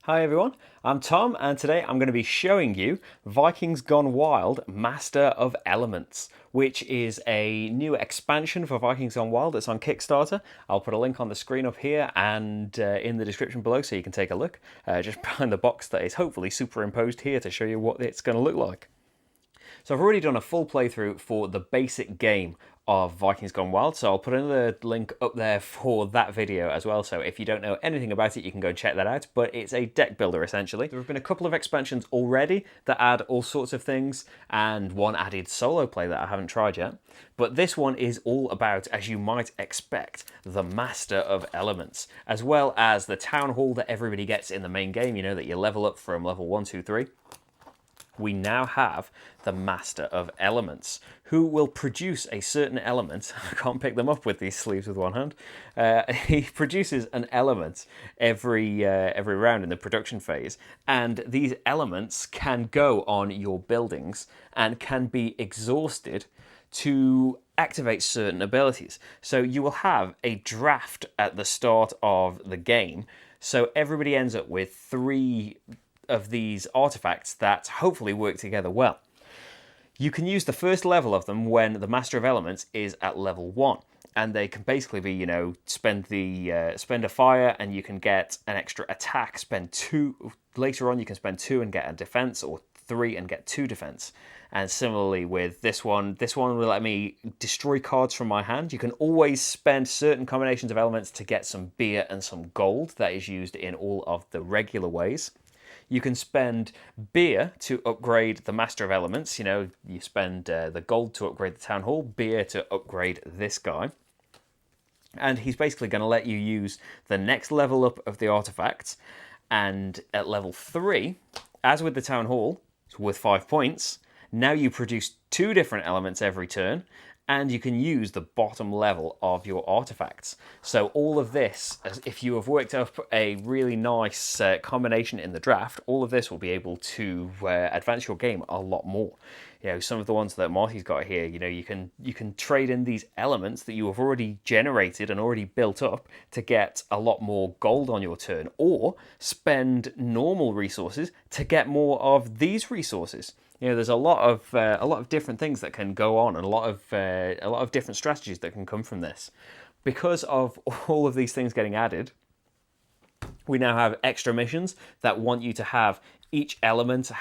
Hi everyone, I'm Tom and today I'm going to be showing you Vikings Gone Wild Master of Elements, which is a new expansion for Vikings Gone Wild that's on Kickstarter. I'll put a link on the screen up here and in the description below so you can take a look, just behind the box that is hopefully superimposed here to show you what it's going to look like. So I've already done a full playthrough for the basic game of Vikings Gone Wild, so I'll put another link up there for that video as well, so if you don't know anything about it you can go and check that out, but it's a deck builder essentially. There have been a couple of expansions already that add all sorts of things, and one added solo play that I haven't tried yet, but this one is all about, as you might expect, the Master of Elements, as well as the Town Hall that everybody gets in the main game, you know, that you level up from level 1, 2, 3. We now have the Master of Elements, who will produce a certain element. I can't pick them up with these sleeves with one hand. He produces an element every round in the production phase, and these elements can go on your buildings and can be exhausted to activate certain abilities. So you will have a draft at the start of the game, so everybody ends up with 3 of these artifacts that hopefully work together well. You can use the first level of them when the Master of Elements is at level 1, and they can basically be, you know, spend a fire and you can get an extra attack. Spend 2 later on. You can spend 2 and get a defense, or 3 and get 2 defense. And similarly with this one will let me destroy cards from my hand. You can always spend certain combinations of elements to get some beer and some gold that is used in all of the regular ways. You can spend beer to upgrade the Master of Elements. You know, you spend the gold to upgrade the Town Hall, beer to upgrade this guy. And he's basically going to let you use the next level up of the artifacts. And at level 3, as with the Town Hall, with 5 points, now you produce 2 different elements every turn, and you can use the bottom level of your artifacts. So all of this, if you have worked up a really nice combination in the draft, all of this will be able to advance your game a lot more. You know, some of the ones that Marty's got here, you know, you can trade in these elements that you have already generated and already built up to get a lot more gold on your turn, or spend normal resources to get more of these resources. You know, there's a lot of different things that can go on, and a lot of different strategies that can come from this. Because of all of these things getting added, we now have extra missions that want you to have each element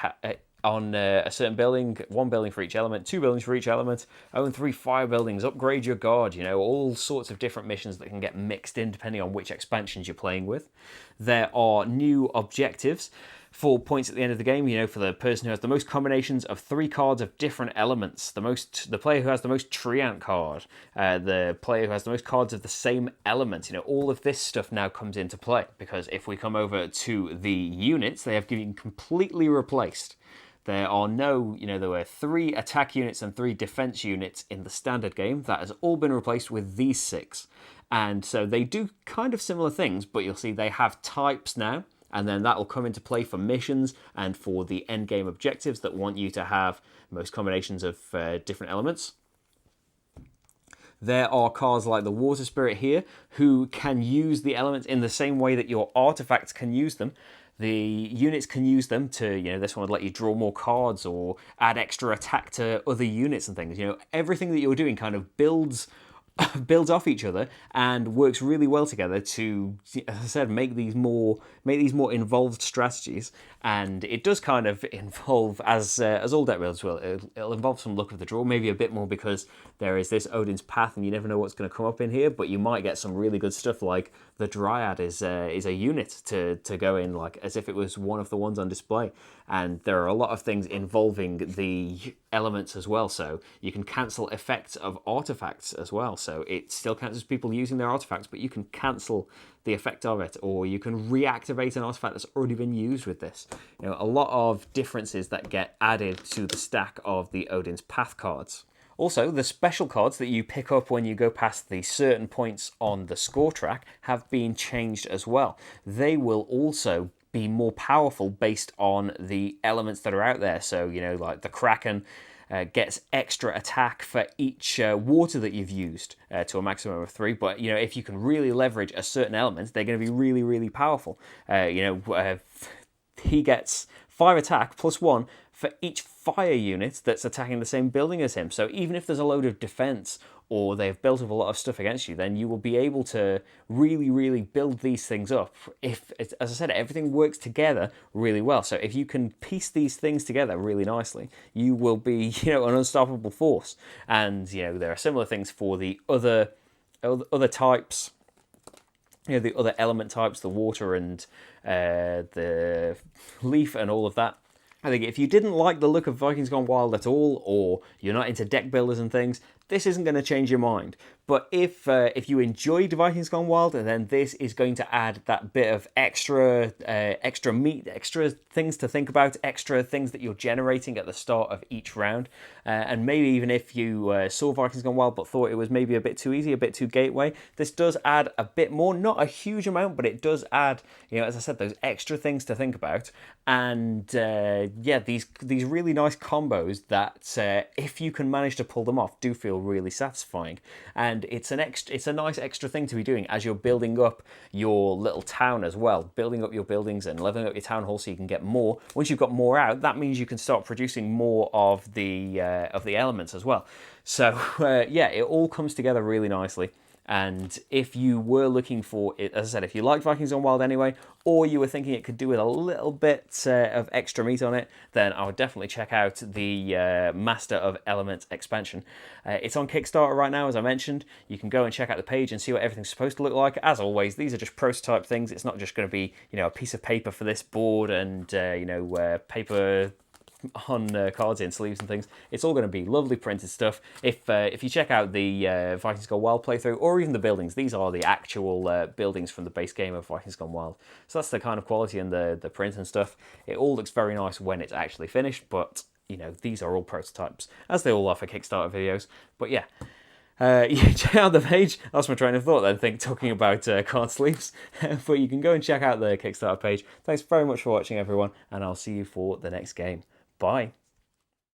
on a certain building, 1 building for each element, 2 buildings for each element, own 3 fire buildings, upgrade your guard, you know, all sorts of different missions that can get mixed in depending on which expansions you're playing with. There are new objectives for points at the end of the game, you know, for the person who has the most combinations of 3 cards of different elements, the player who has the most treant card, the player who has the most cards of the same element, you know, all of this stuff now comes into play, because if we come over to the units, they have been completely replaced. There are no, you know, there were 3 attack units and 3 defense units in the standard game. That has all been replaced with these 6. And so they do kind of similar things, but you'll see they have types now, and then that will come into play for missions and for the end game objectives that want you to have most combinations of different elements. There are cards like the Water Spirit here, who can use the elements in the same way that your artifacts can use them. The units can use them to, you know, this one would let you draw more cards or add extra attack to other units and things. You know, everything that you're doing kind of builds off each other and works really well together to, as I said, make these more involved strategies. And it does kind of involve, as all deck builds will, it'll involve some luck of the draw, maybe a bit more because there is this Odin's Path and you never know what's going to come up in here, but you might get some really good stuff like the Dryad is a unit to go in, like as if it was one of the ones on display. And there are a lot of things involving the elements as well, so you can cancel effects of artifacts as well. So it still counts as people using their artifacts, but you can cancel the effect of it, or you can reactivate an artifact that's already been used with this. You know, a lot of differences that get added to the stack of the Odin's Path cards. Also, the special cards that you pick up when you go past the certain points on the score track have been changed as well. They will also be more powerful based on the elements that are out there. So, you know, like the Kraken gets extra attack for each water that you've used to a maximum of 3. But if you can really leverage a certain element, they're going to be really, really powerful. He gets 5 attack plus 1 for each fire unit that's attacking the same building as him. So even if there's a load of defense or they've built up a lot of stuff against you, then you will be able to really, really build these things up. If, as I said, everything works together really well. So if you can piece these things together really nicely, you will be, an unstoppable force. And, there are similar things for the other types. The other element types, the water and the leaf and all of that. I think if you didn't like the look of Vikings Gone Wild at all, or you're not into deck builders and things, this isn't going to change your mind. But if you enjoyed Vikings Gone Wild, then this is going to add that bit of extra meat, extra things to think about, extra things that you're generating at the start of each round. And maybe even if you saw Vikings Gone Wild but thought it was maybe a bit too easy, a bit too gateway, this does add a bit more, not a huge amount, but it does add, as I said, those extra things to think about. And these really nice combos that if you can manage to pull them off, do feel really satisfying. And it's a nice extra thing to be doing as you're building up your little town as well, building up your buildings and leveling up your town hall so you can get more. Once you've got more out, that means you can start producing more of the elements as well. So it all comes together really nicely. And if you were looking for it, as I said, if you liked Vikings Gone Wild anyway, or you were thinking it could do with a little bit of extra meat on it, then I would definitely check out the Master of Elements expansion. It's on Kickstarter right now, as I mentioned. You can go and check out the page and see what everything's supposed to look like. As always, these are just prototype things. It's not just going to be, a piece of paper for this board and, paper on cards and sleeves and things. It's all going to be lovely printed stuff. If you check out the Vikings Gone Wild playthrough, or even the buildings, these are the actual buildings from the base game of Vikings Gone Wild. So that's the kind of quality and the print and stuff. It all looks very nice when it's actually finished, but these are all prototypes, as they all are for Kickstarter videos. But yeah. Check out the page. That's my train of thought then, talking about card sleeves. But you can go and check out the Kickstarter page. Thanks very much for watching, everyone, and I'll see you for the next game. Bye.